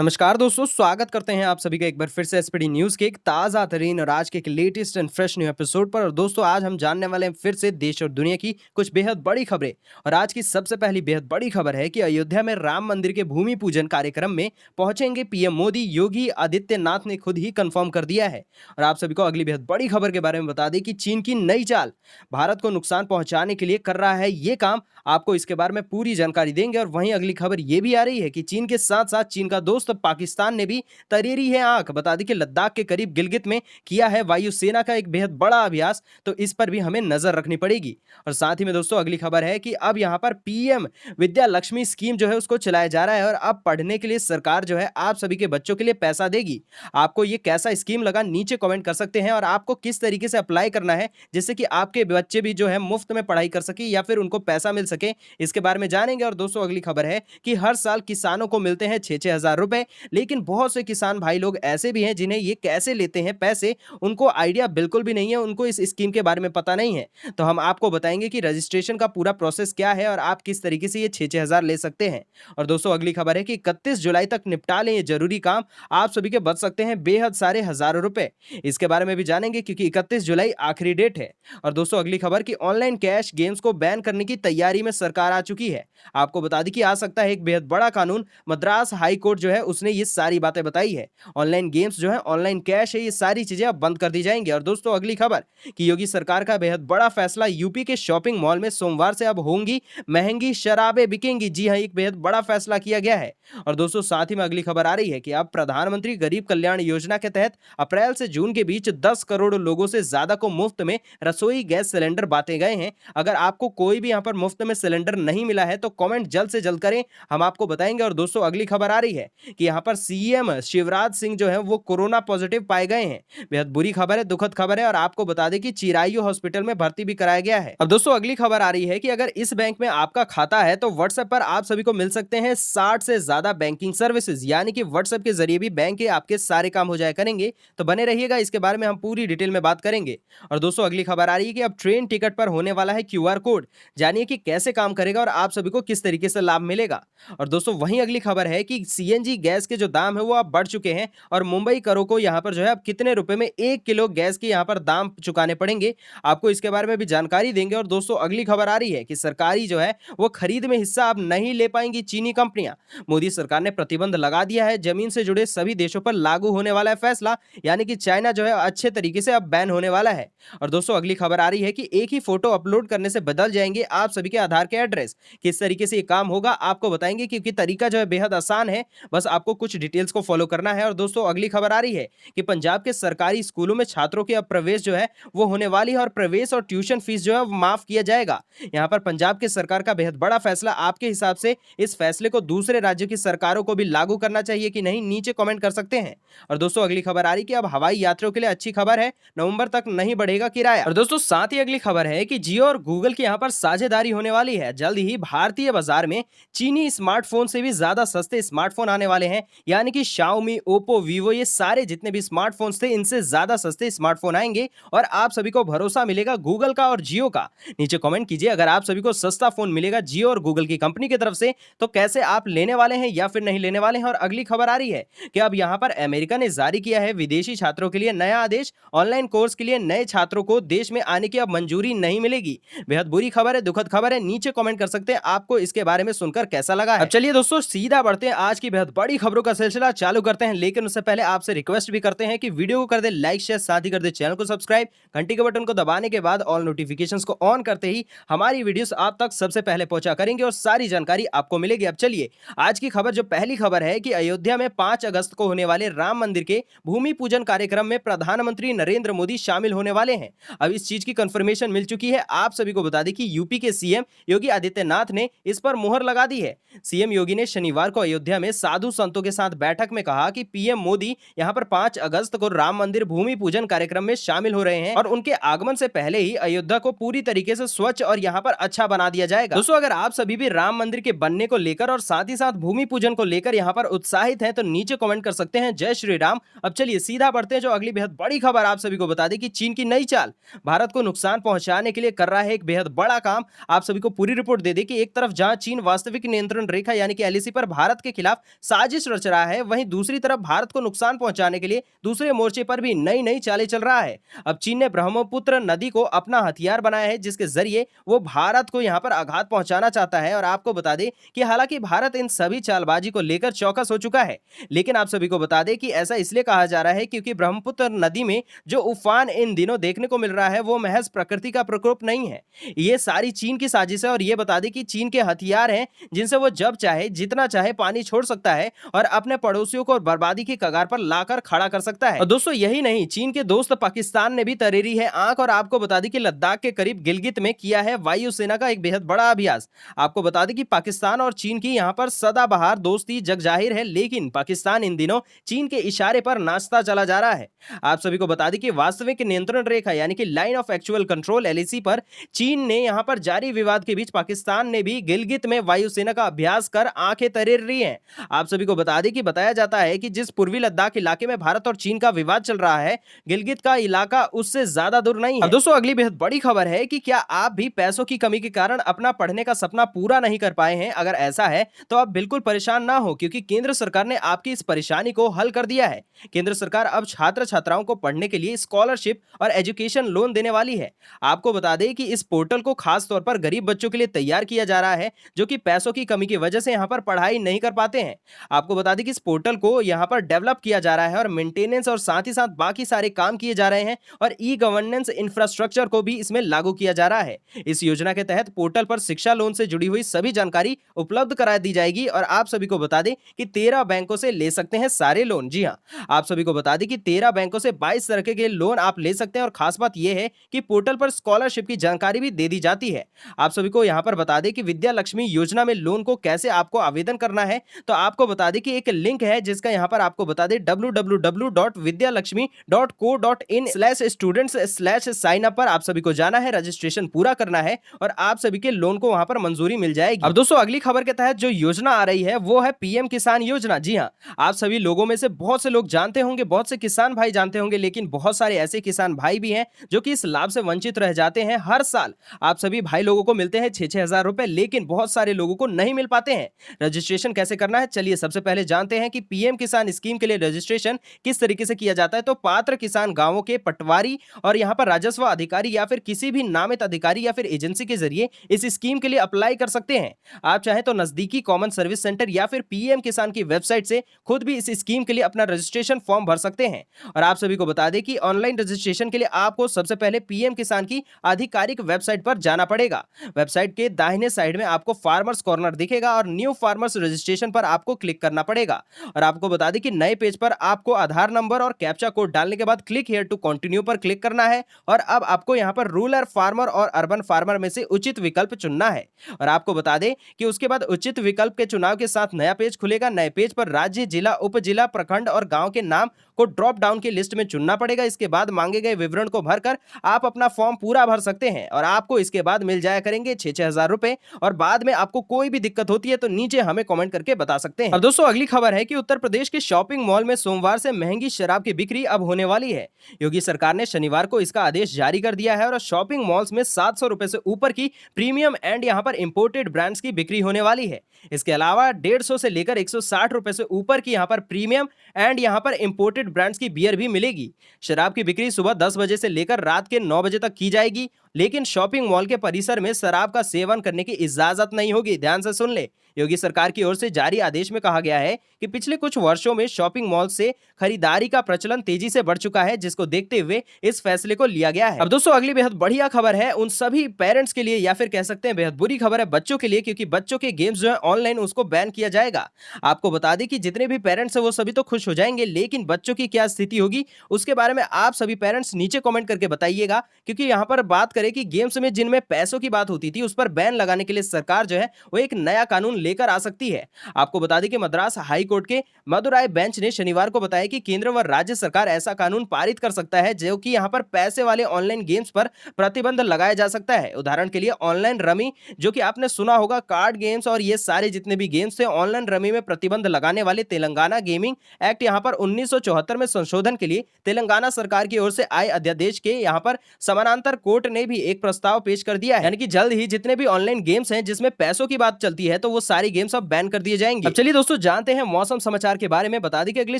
नमस्कार दोस्तों, स्वागत करते हैं आप सभी का एक बार फिर से एसपीडी न्यूज़ के एक ताज़ा तरीन और आज के एक latest and fresh new episode पर। और दोस्तों, आज हम जानने वाले हैं फिर से देश और दुनिया की कुछ बेहद बड़ी खबरें। और आज की सबसे पहली बेहद बड़ी खबर है कि अयोध्या में राम मंदिर के भूमि पूजन कार्यक्रम में पहुंचेंगे पीएम मोदी। योगी आदित्यनाथ ने खुद ही कंफर्म कर दिया है। और आप सभी को अगली बेहद बड़ी खबर के बारे में बता दें कि चीन की नई चाल भारत को नुकसान पहुंचाने के लिए कर रहा है ये काम। आपको इसके बारे में पूरी जानकारी देंगे। और वहीं अगली खबर ये भी आ रही है कि चीन के साथ साथ चीन का दोस्त पाकिस्तान ने भी तरेरी है आंख। बता दें कि लद्दाख के करीब गिलगित में किया है वायुसेना का एक बेहद बड़ा अभ्यास, तो इस पर भी हमें नजर रखनी पड़ेगी। और साथ ही में दोस्तों, अगली खबर है कि अब यहां पर पीएम विद्या लक्ष्मी स्कीम जो है उसको चलाया जा रहा है। और अब पढ़ने के लिए सरकार जो है आप सभी के बच्चों के लिए पैसा देगी। आपको ये कैसा स्कीम लगा नीचे कमेंट कर सकते हैं। और आपको किस तरीके से अप्लाई करना है जिससे कि आपके बच्चे भी जो है मुफ्त में पढ़ाई कर सके या फिर उनको पैसा मिल सके, इसके बारे में जानेंगे। और दोस्तों, अगली खबर है कि हर साल किसानों को मिलते हैं 6-6 हजार रुपए, लेकिन बहुत से किसान भाई लोग ऐसे भी हैं जिन्हें ये कैसे लेते हैं पैसे उनको आइडिया बिल्कुल भी नहीं है, उनको इस स्कीम के बारे में पता नहीं है। तो हम आपको बताएंगे कि रजिस्ट्रेशन का पूरा प्रोसेस क्या है और आप किस तरीके से ये 6-6 हजार ले सकते हैं। और दोस्तों, अगली खबर है कि 31 जुलाई तक निपटा लें ये जरूरी काम, आप सभी के बच सकते हैं बेहद सारे हजारों रुपए। इसके बारे में भी जानेंगे क्योंकि 31 जुलाई आखिरी डेट है। और दोस्तों, अगली खबर कि ऑनलाइन कैश गेम्स को बैन करने की तैयारी में सरकार आ चुकी है। आपको बता दें कि आ सकता है एक बेहद बड़ा कानून। मद्रास हाई कोर्ट जो है उसने ये सारी बातें बताई है। ऑनलाइन गेम्स जो है, ऑनलाइन कैश है, ये सारी चीजें अब बंद कर दी जाएंगी। और दोस्तों, अगली खबर कि योगी सरकार का बेहद बड़ा फैसला, यूपी के शॉपिंग मॉल में सोमवार से अब होंगी महंगी शराबें बिकेंगी। जी हां, एक बेहद बड़ा फैसला किया गया है। और दोस्तों, साथ ही में अगली खबर आ रही है कि अब प्रधानमंत्री गरीब कल्याण योजना के तहत अप्रैल से जून के बीच 10 करोड़ लोगों से ज्यादा को मुफ्त में रसोई गैस सिलेंडर बांटे गए हैं। अगर आपको कोई भी यहां पर मुफ्त में सिलेंडर नहीं मिला है तो कमेंट जल्द से जल्द करें, हम आपको बताएंगे। और दोस्तों, अगली खबर आ रही है कि यहां पर सीएम शिवराज सिंह जो है वो कोरोना पॉजिटिव पाए गए हैं। बेहद बुरी खबर है, दुखद खबर है। और आपको बता दें कि चिरायू हॉस्पिटल में भर्ती भी कराया गया है। अब दोस्तों, अगली खबर आ रही है कि अगर इस बैंक में आपका खाता है तो व्हाट्सएप पर आप सभी को मिल सकते हैं 60 से ज्यादा बैंकिंग सर्विसेज, यानी कि व्हाट्सएप के जरिए भी बैंक के आपके सारे काम हो जाया करेंगे। तो बने रहिएगा, इसके बारे में हम पूरी डिटेल में बात करेंगे। और दोस्तों, अगली खबर आ रही है कि अब ट्रेन टिकट पर होने वाला है क्यूआर कोड। जानिए कि कैसे काम करेगा और आप सभी को किस तरीके से लाभ मिलेगा। और दोस्तों, वहीं अगली खबर है कि सीएनजी गैस के जो दाम है वो अब बढ़ चुके हैं। और मुंबई करों को यहां पर जो है अब कितने रुपए में 1 किलो गैस के यहां पर दाम चुकाने पड़ेंगे, आपको इसके बारे में भी जानकारी देंगे। और दोस्तों, अगली खबर आ रही है कि सरकारी जो है वो खरीद में हिस्सा अब नहीं ले पाएंगी चीनी कंपनियां। मोदी सरकार ने प्रतिबंध लगा दिया है। जमीन से जुड़े सभी देशों पर लागू होने वाला है फैसला, यानी कि चाइना जो है अच्छे तरीके से अब बैन होने वाला है। और दोस्तों, अगली खबर आ रही है कि एक ही फोटो अपलोड करने से बदल जाएंगे आप सभी के आधार के एड्रेस। किस तरीके से ये काम होगा आपको बताएंगे, क्योंकि तरीका जो है बेहद आसान है, बस आपको कुछ डिटेल्स को फॉलो करना है। और दोस्तों, अगली खबर आ रही है कि पंजाब के सरकारी स्कूलों में छात्रों की अब प्रवेश जो है वो होने वाली है। और प्रवेश और ट्यूशन फीस जो है वो माफ किया जाएगा। यहाँ पर पंजाब के सरकार का बेहद बड़ा फैसला, आपके हिसाब से इस फैसले को दूसरे राज्यों की सरकारों को भी लागू करना चाहिए कि नहीं, नीचे कमेंट कर सकते हैं। और दोस्तों, अगली खबर आ रही कि अब हवाई यात्रियों के लिए अच्छी खबर है, नवंबर तक नहीं बढ़ेगा किराया। और दोस्तों, साथ ही अगली खबर है कि जियो और गूगल की यहाँ पर साझेदारी होने वाली है। जल्द ही भारतीय बाजार में चीनी स्मार्टफोन से भी ज्यादा सस्ते स्मार्टफोन आने वाले हैं, यानी कि शाओमी, ओप्पो, वीवो, ये सारे जितने भी स्मार्टफोन्स थे इनसे ज्यादा सस्ते स्मार्टफोन आएंगे। और आप सभी को भरोसा मिलेगा गूगल का और जियो का। नीचे कमेंट कीजिए, अगर आप सभी को सस्ता फोन मिलेगा जियो और गूगल की कंपनी की तरफ से तो कैसे आप लेने वाले हैं या फिर नहीं लेने वाले हैं। और अगली खबर आ रही है कि अब यहां पर अमेरिका ने जारी किया है विदेशी छात्रों के लिए नया आदेश। ऑनलाइन कोर्स के लिए नए छात्रों को देश में आने की अब मंजूरी नहीं मिलेगी। बेहद बुरी खबर है, दुखद खबर है। नीचे कमेंट कर सकते हैं आपको इसके बारे में सुनकर कैसा लगा है। अब चलिए दोस्तों, सीधा बढ़ते हैं आज की बेहद बड़ी खबरों का सिलसिला चालू करते हैं। लेकिन उससे पहले आपसे रिक्वेस्ट भी करते हैं कि वीडियो को कर दे लाइक, शेयर, साथ ही कर दे चैनल को सब्सक्राइब। घंटी के बटन को दबाने के बाद ऑल नोटिफिकेशंस को ऑन करते ही हमारी वीडियोस आप तक सबसे पहले पहुंचा करेंगे और सारी जानकारी आपको मिलेगी। अब चलिए आज की खबर, जो पहली खबर है कि अयोध्या में 5 अगस्त को होने वाले राम मंदिर के भूमि पूजन कार्यक्रम में प्रधानमंत्री नरेंद्र मोदी शामिल होने वाले हैं। अब इस चीज की कंफर्मेशन मिल चुकी है। आप सभी को बता दें कि यूपी के सीएम योगी आदित्यनाथ ने इस पर मुहर लगा दी है। सीएम योगी ने शनिवार को अयोध्या में साधु संतों के साथ बैठक में कहा कि पीएम मोदी यहां पर 5 अगस्त को राम मंदिर भूमि पूजन कार्यक्रम में शामिल हो रहे हैं और उनके आगमन से पहले ही अयोध्या को पूरी तरीके से स्वच्छ और यहां पर अच्छा बना दिया जाएगा। दोस्तों, अगर आप सभी भी राम मंदिर के बनने को लेकर और साथ ही साथ भूमि पूजन को लेकर यहां पर उत्साहित हैं तो नीचे कमेंट कर सकते हैं जय श्री राम। अब चलिए सीधा बढ़ते हैं जो अगली बेहद बड़ी खबर आप सभी को बता दें कि चीन की नई चाल भारत को नुकसान पहुंचाने के लिए कर रहा है एक बेहद बड़ा काम। आप सभी को पूरी रिपोर्ट दे दें कि एक तरफ जहां चीन वास्तविक नियंत्रण रेखा यानी कि एलएसी पर भारत के खिलाफ साजिश साजिश रच रहा है, वहीं दूसरी तरफ भारत को नुकसान पहुंचाने के लिए दूसरे मोर्चे पर भी नई नई चालें चल रहा है। अब चीन ने ब्रह्मपुत्र नदी को अपना हथियार बनाया है, जिसके जरिए वो भारत को यहां पर आघात पहुंचाना चाहता है। और आपको बता दें कि हालांकि भारत इन सभी चालबाजी को लेकर चौकस हो चुका है, लेकिन आप सभी को बता दें कि ऐसा इसलिए कहा जा रहा है क्योंकि ब्रह्मपुत्र नदी में जो उफान इन दिनों देखने को मिल रहा है वो महज प्रकृति का प्रकोप नहीं है, ये सारी चीन की साजिश है। और ये बता दें कि चीन के हथियार हैं जिनसे वो जब चाहे जितना चाहे पानी छोड़ सकता है और अपने पड़ोसियों को बर्बादी की कगार पर लाकर खड़ा कर सकता है। और दोस्तों यही नहीं, चीन के दोस्त पाकिस्तान ने भी तरेरी है आंख। और आपको बता दें कि लद्दाख के करीब गिलगित में किया है वायुसेना का एक बेहद बड़ा अभ्यास। आपको बता दें कि पाकिस्तान और चीन की यहां पर सदाबहार दोस्ती जग जाहिर है, लेकिन पाकिस्तान इन दिनों चीन के इशारे पर नाचता चला जा रहा है। आप सभी को बता दें कि वास्तविक नियंत्रण रेखा यानी कि line of actual control LAC पर चीन ने यहां पर जारी विवाद के बीच पाकिस्तान ने भी गिलगित में वायुसेना का अभ्यास कर आंखें तरेर रही हैं। आप सभी को बता दें कि बताया जाता है कि जिस पूर्वी लद्दाख इलाके में भारत और चीन का विवाद चल रहा है, गिलगित का इलाका उससे ज्यादा दूर नहीं है। अब दोस्तों अगली बेहद बड़ी खबर है कि क्या आप भी पैसों की कमी के कारण अपना पढ़ने का सपना पूरा नहीं कर पाए हैं? अगर ऐसा है तो आप बिल्कुल परेशान ना हो, क्योंकि केंद्र सरकार ने आपकी इस परेशानी को हल कर दिया है। केंद्र सरकार अब छात्र छात्राओं को पढ़ने के लिए स्कॉलरशिप और एजुकेशन लोन देने वाली है। आपको बता दें कि इस पोर्टल को खास तौर पर गरीब बच्चों के लिए तैयार किया जा रहा है जो कि पैसों की कमी की वजह से यहां पर पढ़ाई नहीं कर पाते हैं। आपको बता दें कि इस पोर्टल को यहां पर डेवलप किया जा रहा है और मेंटेनेंस और साथ ही साथ बाकी सारे काम किए जा रहे हैं और ई गवर्नेंस इंफ्रास्ट्रक्चर को भी इसमें लागू किया जा रहा है। इस योजना के तहत पोर्टल पर शिक्षा लोन से जुड़ी हुई सभी जानकारी उपलब्ध करा दी जाएगी और आप सभी को बता दें कि 13 बैंकों से ले सकते हैं सारे लोन। जी हां, आप सभी को बता दें कि 13 बैंकों से 22 तरह के लोन आप ले सकते हैं और खास बात यह है कि पोर्टल पर स्कॉलरशिप की जानकारी भी दे दी जाती है। आप सभी को यहां पर बता दें कि विद्या लक्ष्मी योजना में लोन को कैसे आपको आवेदन करना है, तो आपको बता दें कि एक लिंक है जिसका यहां पर आपको बता दें www.vidyalakshmi.co.in/students/sign-up पर आप सभी को जाना है, रजिस्ट्रेशन पूरा करना है और आप सभी के लोन को वहां पर मंजूरी मिल जाएगी। अब दोस्तों अगली खबर के तहत जो योजना आ रही है वो है पीएम किसान योजना। जी हां, आप सभी लोगों में से बहुत से लोग जानते होंगे, बहुत से किसान भाई जानते होंगे, लेकिन बहुत सारे ऐसे किसान भाई भी हैं जो कि इस लाभ से वंचित रह जाते हैं। हर साल आप सभी भाई लोगों को मिलते हैं 6-6 हजार रुपए, लेकिन बहुत सारे लोगों को नहीं मिल पाते हैं। रजिस्ट्रेशन कैसे करना है, चलिए सबसे पहले जानते हैं कि पीएम किसान स्कीम के लिए रजिस्ट्रेशन किस तरीके से किया जाता है। तो पात्र किसान गांवों के पटवारी और यहां पर राजस्व अधिकारी या फिर किसी भी नामित अधिकारी या फिर एजेंसी के जरिए इस स्कीम के लिए अप्लाई कर सकते हैं। आप चाहें तो नजदीकी कॉमन सर्विस सेंटर या फिर पीएम किसान की वेबसाइट से खुद भी इस स्कीम के लिए अपना रजिस्ट्रेशन फॉर्म भर सकते हैं। और आप सभी को बता दें कि ऑनलाइन रजिस्ट्रेशन के लिए आपको सबसे पहले पीएम किसान की आधिकारिक वेबसाइट पर जाना पड़ेगा। वेबसाइट के दाहिने साइड में आपको फार्मर्स कॉर्नर दिखेगा और न्यू फार्मर्स रजिस्ट्रेशन पर आपको क्लिक करना पड़ेगा। और आपको बता दें कि नए पेज पर आपको आधार नंबर और कैप्चा कोड डालने के बाद क्लिक हियर टू कंटिन्यू पर क्लिक करना है। और अब आपको यहां पर रूरल फार्मर और अर्बन फार्मर में से उचित विकल्प चुनना है। और आपको बता दें कि उसके बाद उचित विकल्प के चुनाव के साथ नया पेज खुलेगा। नए पेज पर राज्य, जिला, उप जिला, प्रखंड और गांव के नाम को ड्रॉप डाउन की लिस्ट में चुनना पड़ेगा। इसके बाद मांगे गए विवरण को भरकर आप अपना फॉर्म पूरा भर सकते हैं और आपको इसके बाद मिल जाया करेंगे 6-6 हजार रुपए। और बाद में आपको कोई भी दिक्कत होती है तो नीचे हमें कमेंट करके बता सकते हैं। अब दोस्तों अगली खबर है कि उत्तर प्रदेश के शॉपिंग मॉल में सोमवार से महंगी शराब की बिक्री अब होने वाली है। योगी सरकार ने शनिवार को इसका आदेश जारी कर दिया है और शॉपिंग मॉल्स में 700 रुपए से ऊपर की प्रीमियम एंड यहां पर इंपोर्टेड ब्रांड्स की बिक्री होने वाली है। इसके अलावा 150 से लेकर 160 रुपए से ऊपर की यहां पर प्रीमियम एंड यहां पर इंपोर्टेड ब्रांड्स की बियर भी मिलेगी। शराब की बिक्री सुबह 10 बजे से लेकर रात के 9 बजे तक की जाएगी, लेकिन शॉपिंग मॉल के परिसर में शराब का सेवन करने की इजाजत नहीं होगी। ध्यान से सुन ले, योगी सरकार की ओर से जारी आदेश में कहा गया है कि पिछले कुछ वर्षों में शॉपिंग मॉल से खरीदारी का प्रचलन तेजी से बढ़ चुका है, जिसको देखते हुए इस फैसले को लिया गया है। अब दोस्तों अगली बेहद बढ़िया खबर है उन सभी पेरेंट्स के लिए, या फिर कह सकते हैं बेहद बुरी खबर है बच्चों के लिए, क्योंकि बच्चों के गेम्स जो है ऑनलाइन उसको बैन किया जाएगा। आपको बता दें कि जितने भी पेरेंट्स है वो सभी तो खुश हो जाएंगे, लेकिन बच्चों की क्या स्थिति होगी उसके बारे में आप सभी पेरेंट्स नीचे कमेंट करके बताइएगा। क्योंकि यहाँ पर बात करें कि गेम्स में जिनमें पैसों की बात होती थी उस पर बैन लगाने के लिए सरकार जो है वो एक नया कानून लेकर आ सकती है। आपको बता दें कि मद्रास हाई कोर्ट के मदुराई बेंच ने शनिवार को बताया कि केंद्र व राज्य सरकार ऐसा कानून पारित कर सकता है जो कि यहां पर पैसे वाले ऑनलाइन गेम्स पर प्रतिबंध लगाया जा सकता है। उदाहरण के लिए ऑनलाइन रमी, जो कि आपने सुना होगा, कार्ड गेम्स और ये सारे जितने भी गेम्स थे, ऑनलाइन रमी में प्रतिबंध लगाने वाले तेलंगाना गेमिंग एक्ट यहां पर 1974 में संशोधन के लिए तेलंगाना सरकार की ओर से आए अध्यादेश के यहां पर समानांतर कोर्ट ने भी एक प्रस्ताव पेश कर दिया है। यानी कि जल्द ही जितने भी ऑनलाइन गेम्स हैं जिसमें पैसों की बात चलती है तो वो सारी गेम्स अब बैन कर दिए जाएंगे। अब चलिए दोस्तों जानते हैं मौसम समाचार के बारे में। बता दें कि अगले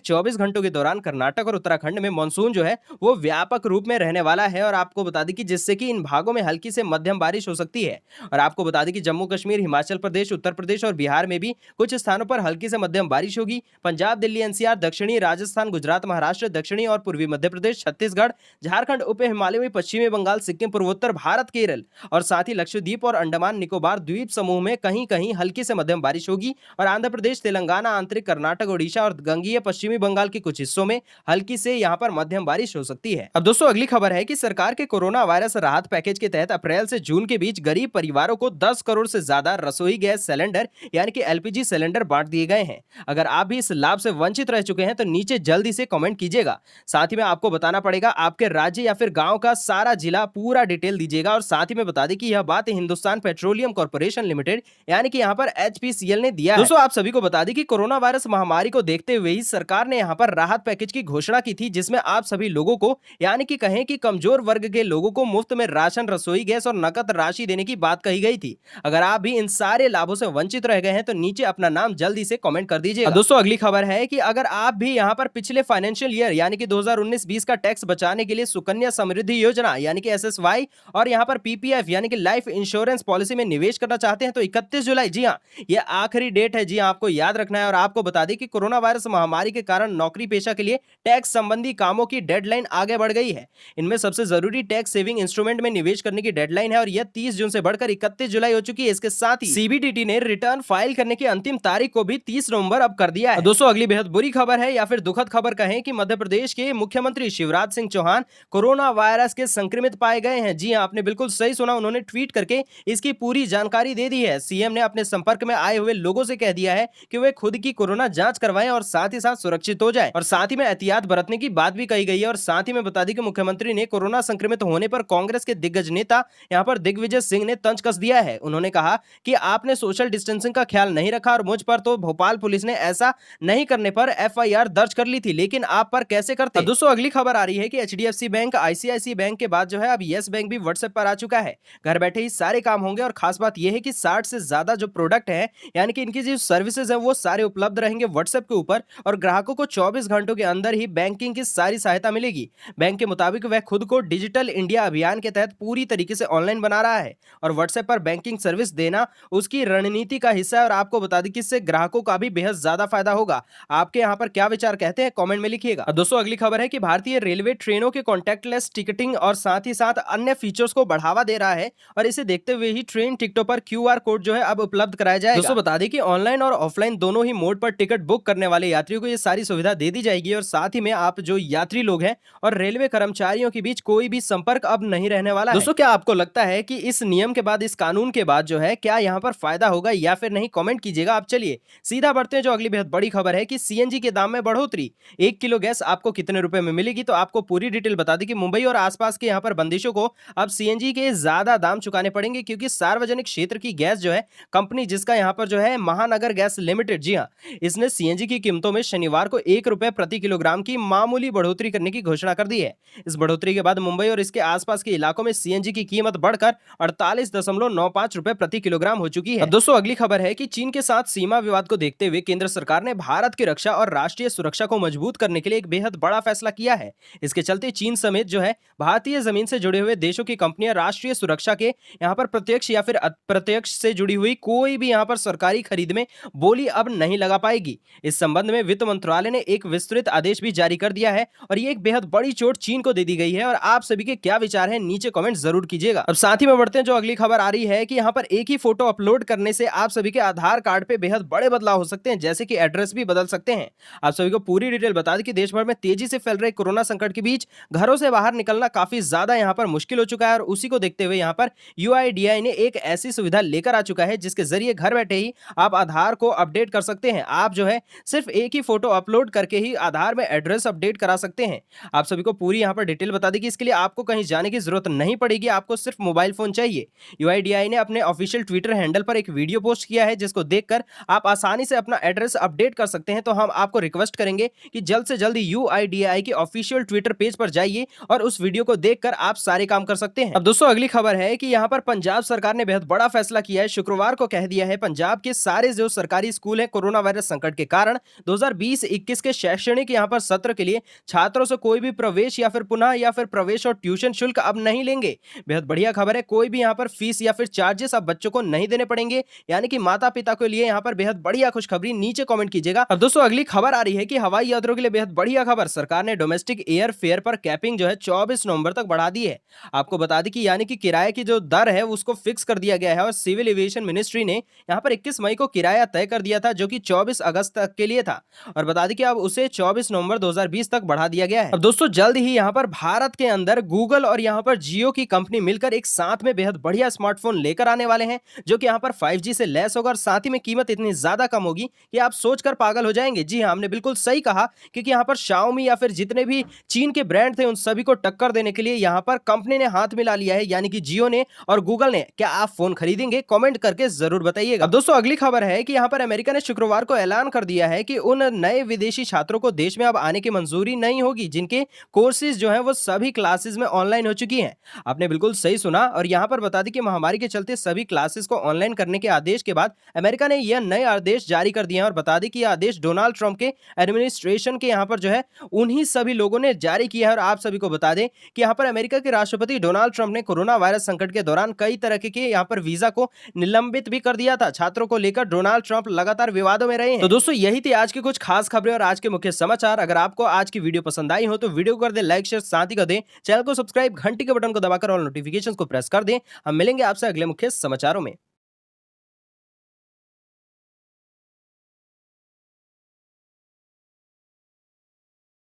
24 घंटों के दौरान कर्नाटक और उत्तराखंड में मानसून जो है वो व्यापक रूप में रहने वाला है, और आपको बता दें कि जिससे कि इन भागों में हल्की से मध्यम बारिश हो सकती है। और आपको बता दें कि जम्मू कश्मीर, हिमाचल प्रदेश, उत्तर प्रदेश और बिहार में भी कुछ स्थानों पर हल्की से मध्यम बारिश होगी। पंजाब, दिल्ली एनसीआर, दक्षिणी राजस्थान, गुजरात, महाराष्ट्र, दक्षिणी और पूर्वी मध्य प्रदेश, छत्तीसगढ़, झारखंड, उप हिमालय, पश्चिमी बंगाल, सिक्किम, पूर्वोत्तर भारत, केरल और साथ ही लक्षद्वीप और अंडमान निकोबार द्वीप समूह में कहीं कहीं हल्की से मध्यम बारिश होगी। और आंध्र प्रदेश, तेलंगाना, आंतरिक कर्नाटक, ओडिशा और गंगीय पश्चिमी बंगाल के कुछ हिस्सों में हल्की से यहां पर मध्यम बारिश हो सकती है। अब दोस्तों अगली खबर है कि सरकार के कोरोना वायरस राहत पैकेज के तहत अप्रैल से जून के बीच गरीब परिवारों को 10 करोड़ से ज्यादा रसोई गैस सिलेंडर यानी कि एलपीजी सिलेंडर बांट दिए गए हैं। अगर आप भी इस लाभ से वंचित रह चुके हैं तो नीचे जल्दी से कमेंट कीजिएगा। साथ ही में आपको बताना पड़ेगा आपके राज्य या फिर गांव का सारा जिला, पूरा डिटेल दीजिएगा। और साथ ही में बता दें कि यह बात हिंदुस्तान पेट्रोलियम कॉर्पोरेशन लिमिटेड यानी कि यहां पर एचपीसीएल ने दिया है। दोस्तों आप सभी को बता दें कि कोरोना वायरस महामारी को देखते हुए ही सरकार ने यहां पर राहत पैकेज की घोषणा की थी, जिसमें आप सभी लोगों को यानी कि कहें कि कमजोर वर्ग के लोगों को मुफ्त में राशन, रसोई गैस और नकद राशि देने की बात कही गई थी। अगर आप भी इन सारे लाभों से वंचित रह गए हैं तो नीचे अपना नाम जल्दी से कमेंट कर दीजिएगा। दोस्तों अगली खबर है कि अगर आप भी यहां पर पिछले फाइनेंशियल ईयर यानी कि 2019-20 का टैक्स बचाने के लिए सुकन्या समृद्धि योजना यानी कि एसएसवाई और यहां पर पीपीएफ यानी कि लाइफ इंश्योरेंस पॉलिसी में निवेश करना चाहते हैं तो 31 जुलाई, जी हां, ये आखिरी डेट है। जी हां, आपको याद रखना है। और आपको बता दें कि कोरोना वायरस महामारी के कारण नौकरी पेशा के लिए टैक्स संबंधी कामों की डेडलाइन आगे बढ़ गई है। इनमें सबसे जरूरी टैक्स सेविंग इंस्ट्रूमेंट में निवेश करने की डेडलाइन है और यह 30 जून से बढ़कर 31 जुलाई हो चुकी है। इसके साथ ही सीबीडीटी ने रिटर्न फाइल करने की अंतिम तारीख को भी 30 नवंबर अब कर दिया है। दोस्तों अगली बेहद बुरी खबर है या फिर दुखद खबर कहें कि मध्य प्रदेश के मुख्यमंत्री शिवराज सिंह चौहान कोरोना वायरस के संक्रमित पाए गए हैं। जी हां, आपने बिल्कुल सही सुना, उन्होंने ट्वीट करके इसकी पूरी जानकारी दे दी है। सीएम ने अपने संपर्क में आए हुए लोगों से कह दिया है कि वे खुद की कोरोना जांच करवाएं और साथ ही साथ सुरक्षित हो जाएं। और साथ ही में एहतियात बरतने की बात भी कही गई है। और साथ ही में बता दी कि मुख्यमंत्री ने कोरोना संक्रमित होने पर कांग्रेस के दिग्गज नेता यहां पर दिग्विजय सिंह ने तंज कस दिया है। उन्होंने कहा कि आपने सोशल डिस्टेंसिंग का ख्याल नहीं रखा और मुझ पर तो भोपाल पुलिस ने ऐसा नहीं करने पर एफआईआर दर्ज कर ली थी, लेकिन आप पर कैसे करते। दोस्तों अगली खबर आ रही है कि एचडीएफसी बैंक, आईसीआईसी बैंक के बाद जो है अब यस बैंक भी व्हाट्सएप पर आ चुका है। घर बैठे ही सारे काम होंगे और खास बात यह है कि 60 से ज्यादा जो प्रोडक्ट है यानी कि इनकी जो सर्विसेज है वो सारे उपलब्ध रहेंगे व्हाट्सएप के ऊपर और ग्राहकों को 24 घंटों के अंदर ही बैंकिंग की सारी सहायता मिलेगी। बैंक के मुताबिक वह खुद को डिजिटल इंडिया अभियान के तहत पूरी तरीके से ऑनलाइन बना रहा है और व्हाट्सएप पर बैंकिंग सर्विस देना उसकी रणनीति का हिस्सा है। और आपको बता दें कि इससे ग्राहकों का भी बेहद ज्यादा फायदा होगा। आपके यहाँ पर क्या विचार कहते हैं कमेंट में लिखिएगा। दोस्तों अगली खबर है कि भारतीय रेलवे ट्रेनों के कॉन्टैक्टलेस टिकटिंग और साथ ही साथ अन्य फीचर्स को बढ़ावा दे रहा है और इसे देखते हुए ही ट्रेन टिकटों पर क्यूआर कोड जो है अब उपलब्ध कराया जाएगा। दोस्तों बता दें कि ऑनलाइन और ऑफलाइन दोनों ही मोड पर टिकट बुक करने वाले यात्रियों को ये सारी सुविधा दे दी जाएगी। और साथ ही में आप जो यात्री लोग हैं और रेलवे कर्मचारियों के बीच कोई भी संपर्क अब नहीं रहने वाला है। दोस्तों क्या आपको लगता है कि इस नियम के बाद, इस कानून के बाद जो है क्या यहाँ पर फायदा होगा या फिर नहीं, कमेंट कीजिएगा। आप चलिए सीधा बढ़ते हैं जो अगली बेहद बड़ी खबर है कि सीएनजी के दाम में बढ़ोतरी। 1 किलो गैस आपको कितने रुपए में मिलेगी, तो आपको पूरी डिटेल बता दें कि मुंबई और आसपास के यहाँ पर बंदिशों को अब सीएनजी के ज्यादा दाम चुकाने पड़ेंगे क्योंकि सार्वजनिक क्षेत्र की गैस जो है कंपनी जिसका यहाँ पर जो है महानगर गैस लिमिटेड, जी हाँ, इसने सीएनजी की कीमतों में शनिवार को 1 रुपए प्रति किलोग्राम की मामूली बढ़ोतरी करने की घोषणा कर दी है। इस बढ़ोतरी के बाद मुंबई और इसके आसपास के इलाकों में सीएनजी की कीमत बढ़कर 48.95 रुपए प्रति किलोग्राम हो चुकी है। अब दोस्तों अगली खबर है कि चीन के साथ सीमा विवाद को देखते हुए केंद्र सरकार ने भारत की रक्षा और राष्ट्रीय सुरक्षा को मजबूत करने के लिए एक बेहद बड़ा फैसला किया है। इसके चलते चीन समेत जो है भारतीय जमीन से जुड़े हुए देशों की कंपनियां राष्ट्रीय सुरक्षा के यहाँ पर प्रत्यक्ष या फिर अप्रत्यक्ष से जुड़ी हुई कोई भी यहाँ पर सरकारी खरीद में बोली अब नहीं लगा पाएगी। इस संबंध में वित्त मंत्रालय ने एक विस्तृत आदेश भी जारी कर दिया है और ये एक बेहद बड़ी चोट चीन को दे दी गई है। और आप सभी के क्या विचार हैं नीचे कमेंट जरूर कीजिएगा। अब साथ ही में बढ़ते हैं जो अगली खबर आ रही है कि यहाँ पर एक ही फोटो अपलोड करने से आप सभी के आधार कार्ड पे बेहद बड़े बदलाव हो सकते हैं, जैसे कि एड्रेस भी बदल सकते हैं। आप सभी को पूरी डिटेल बता दें कि देश भर में तेजी से फैल रहे कोरोना संकट के बीच घरों से बाहर निकलना काफी ज्यादा यहाँ पर मुश्किल हो चुका है और उसी को देखते हुए यहाँ पर यूआईडीआई ने एक ऐसी सुविधा लेकर आ चुका है जिसके जरिए घर बैठे ही आप आधार को अपडेट कर सकते हैं। आप जो है सिर्फ एक ही फोटो अपलोड करके ही आधार में एड्रेस अपडेट करा सकते हैं। आप सभी को पूरी यहाँ पर डिटेल बता दें कि इसके लिए आपको कहीं जाने की जरूरत नहीं पड़ेगी, आपको सिर्फ मोबाइल फोन चाहिए। यूआईडीआई ने अपने ऑफिशियल ट्विटर हैंडल पर एक वीडियो पोस्ट किया है जिसको देखकर आप आसानी से अपना एड्रेस अपडेट कर सकते हैं। तो हम आपको रिक्वेस्ट करेंगे कि जल्द से जल्द यूआईडीआई के ऑफिशियल ट्विटर पेज पर जाइए और उस वीडियो को देखकर आप सारे काम कर सकते हैं। अब दोस्तों अगली खबर है कि यहाँ पर पंजाब सरकार ने बेहद बड़ा फैसला किया है। शुक्रवार को कह दिया है पंजाब के सारे जो सरकारी स्कूल हैं कोरोना वायरस संकट के कारण 2020-21 के शैक्षणिक यहाँ पर सत्र के लिए छात्रों से कोई भी प्रवेश या फिर पुनः या फिर प्रवेश और ट्यूशन शुल्क अब नहीं लेंगे। बेहद बढ़िया खबर है, कोई भी यहाँ पर फीस या फिर चार्जेस अब बच्चों को नहीं देने पड़ेंगे, यानी कि माता पिता के लिए यहाँ पर बेहद बढ़िया खुशखबरी। नीचे कमेंट कीजिएगा। अब दोस्तों अगली खबर आ रही है कि हवाई यात्रियों के लिए बेहद बढ़िया खबर, सरकार ने डोमेस्टिक एयर फेयर पर कैपिंग जो है 24 नवंबर तक बढ़ा दी है। आपको बता दें कि यानी कि किराए की जो दर है उसको फिक्स कर दिया गया है और सिविल एविएशन मिनिस्ट्री ने यहाँ पर 21 मई को किराया तय कर दिया था, जो कि 24 अगस्त तक के लिए था, और बता दें कि अब उसे 24 नवंबर 2020 तक बढ़ा दिया गया है। अब दोस्तों जल्द ही यहाँ पर भारत के अंदर गूगल और यहाँ पर जियो की कंपनी मिलकर एक साथ में बेहद बढ़िया स्मार्टफोन लेकर आने वाले हैं, जो कि यहाँ पर 5G से लैस होगा और साथ ही में कीमत इतनी ज्यादा कम होगी कि आप सोचकर पागल हो जाएंगे। जी हाँ, हमने बिल्कुल सही कहा, क्योंकि यहाँ पर Xiaomi या फिर जितने भी चीन के ब्रांड थे उन सभी को टक्कर देने के लिए यहाँ पर कंपनी ने हाथ मिला लिया है, यानी कि जियो ने और गूगल ने। क्या आप फोन खरीदेंगे? कमेंट करके जरूर बताइएगा। अब दोस्तों अगली खबर है कि यहाँ पर अमेरिका ने शुक्रवार को ऐलान कर दिया है कि उन नए विदेशी छात्रों को देश में अब आने की मंजूरी नहीं होगी जिनके कोर्सेज जो है वो सभी क्लासेस में ऑनलाइन हो चुकी हैं। आपने बिल्कुल सही सुना, और यहाँ पर बता दें कि महामारी के चलते सभी क्लासेस को ऑनलाइन करने के आदेश के बाद अमेरिका ने यह नए आदेश जारी कर दिए हैं, और बता दें कि यह आदेश डोनाल्ड ट्रंप के एडमिनिस्ट्रेशन के यहाँ पर जो है उन्हीं सभी लोगों ने जारी किया है। और आप सभी को बता दें कि यहाँ पर अमेरिका के राष्ट्रपति डोनाल्ड ट्रंप ने कोरोना वायरस संकट के दौरान कई तरह के यहाँ पर वीजा को निलंबित भी कर दिया था। छात्रों को लेकर डोनाल्ड ट्रंप लगातार विवादों में रहे हैं। तो दोस्तों यही थी आज की कुछ खास खबरें और आज के मुख्य समाचार। अगर आपको आज की वीडियो पसंद आई हो तो वीडियो को कर दे लाइक, शेयर, साथ ही कर दे चैनल को सब्सक्राइब, घंटी के बटन को दबाकर और नोटिफिकेशन को प्रेस कर दें। हम मिलेंगे आपसे अगले मुख्य समाचारों में।